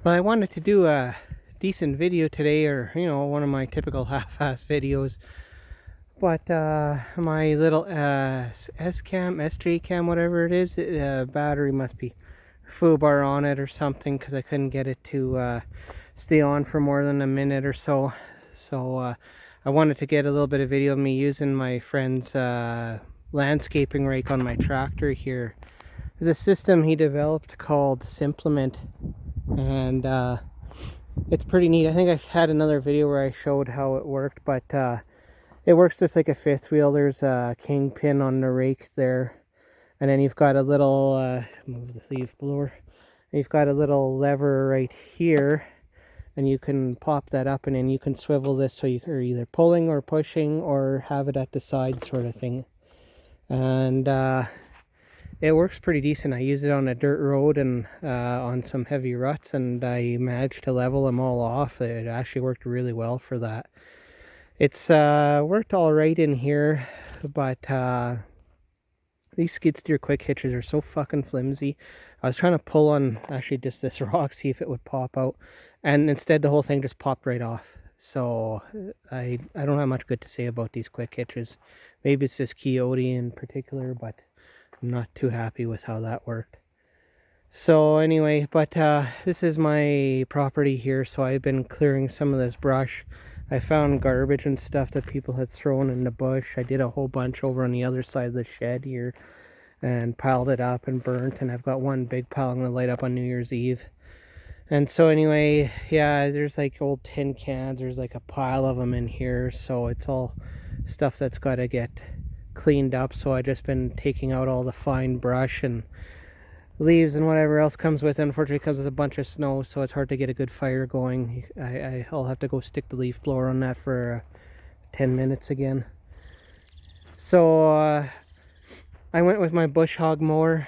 Well, I wanted to do a decent video today, or one of my typical half-ass videos. But my little S-cam, SJ-cam, whatever it is, battery must be foobar on it or something, because I couldn't get it to stay on for more than a minute or so. So I wanted to get a little bit of video of me using my friend's landscaping rake on my tractor here. There's a system he developed called Simplement, and it's pretty neat. I think I had another video where I showed how it worked, but it works just like a fifth wheel. There's a kingpin on the rake there, and then you've got a little move the leaf blower. And you've got a little lever right here, and you can pop that up, and then you can swivel this so you're either pulling or pushing or have it at the side, sort of thing. And it works pretty decent. I use it on a dirt road and on some heavy ruts, and I managed to level them all off. It actually worked really well for that. It's worked all right in here, but these skid steer quick hitches are so fucking flimsy. I was trying to pull on actually just this rock, see if it would pop out, and instead the whole thing just popped right off. So I don't have much good to say about these quick hitches. Maybe it's this Coyote in particular, but I'm not too happy with how that worked. So anyway, but this is my property here, so I've been clearing some of this brush. I found garbage and stuff that people had thrown in the bush. I did a whole bunch over on the other side of the shed here and piled it up and burnt, and I've got one big pile I'm going to light up on New Year's Eve. And so anyway, yeah, there's like old tin cans, there's like a pile of them in here, so it's all stuff that's got to get cleaned up. So I just been taking out all the fine brush and leaves and whatever else comes with it. Unfortunately, it comes with a bunch of snow, so it's hard to get a good fire going. I'll have to go stick the leaf blower on that for 10 minutes again. So I went with my bush hog mower.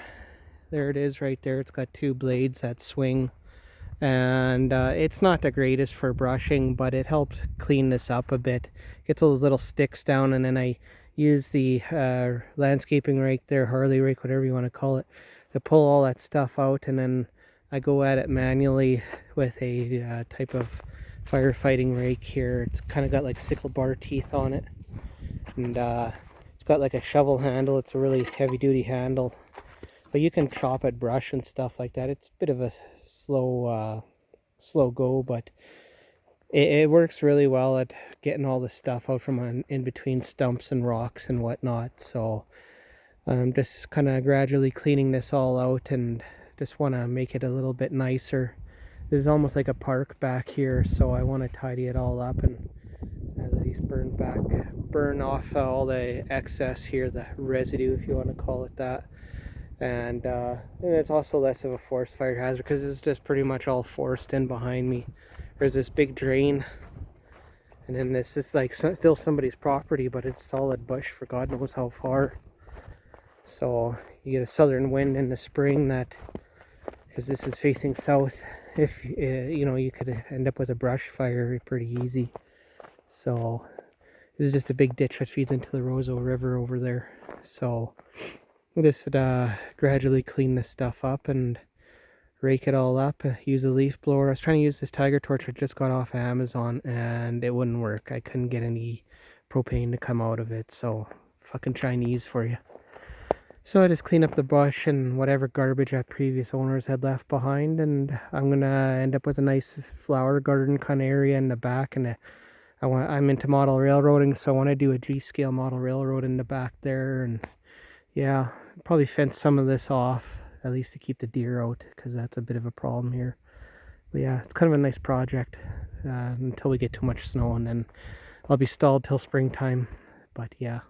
There it is right there. It's got two blades that swing, and it's not the greatest for brushing, but it helps clean this up a bit. Gets those little sticks down, and then I use the landscaping rake there, Harley rake, whatever you want to call it, to pull all that stuff out, and then I go at it manually with a type of firefighting rake here. It's kind of got like sickle bar teeth on it, and it's got like a shovel handle. It's a really heavy duty handle, but you can chop at brush and stuff like that. It's a bit of a slow go, but it works really well at getting all the stuff out from in between stumps and rocks and whatnot. So I'm just kind of gradually cleaning this all out, and just want to make it a little bit nicer. This is almost like a park back here, so I want to tidy it all up and at least burn off all the excess here, the residue, if you want to call it that. And it's also less of a forest fire hazard because it's just pretty much all forest in behind me. There's this big drain, and then this is like still somebody's property, but it's solid bush for God knows how far. So you get a southern wind in the spring, that because this is facing south, if you could end up with a brush fire pretty easy. So this is just a big ditch that feeds into the Roseau River over there. So just gradually clean this stuff up and rake it all up. Use a leaf blower. I was trying to use this Tiger torch I just got off Amazon, and it wouldn't work. I couldn't get any propane to come out of it. So fucking Chinese for you. So I just clean up the brush and whatever garbage that previous owners had left behind, and I'm gonna end up with a nice flower garden kind of area in the back. And I'm into model railroading, so I want to do a G-scale model railroad in the back there. And yeah, probably fence some of this off, at least to keep the deer out, because that's a bit of a problem here. But yeah, it's kind of a nice project until we get too much snow, and then I'll be stalled till springtime. But yeah.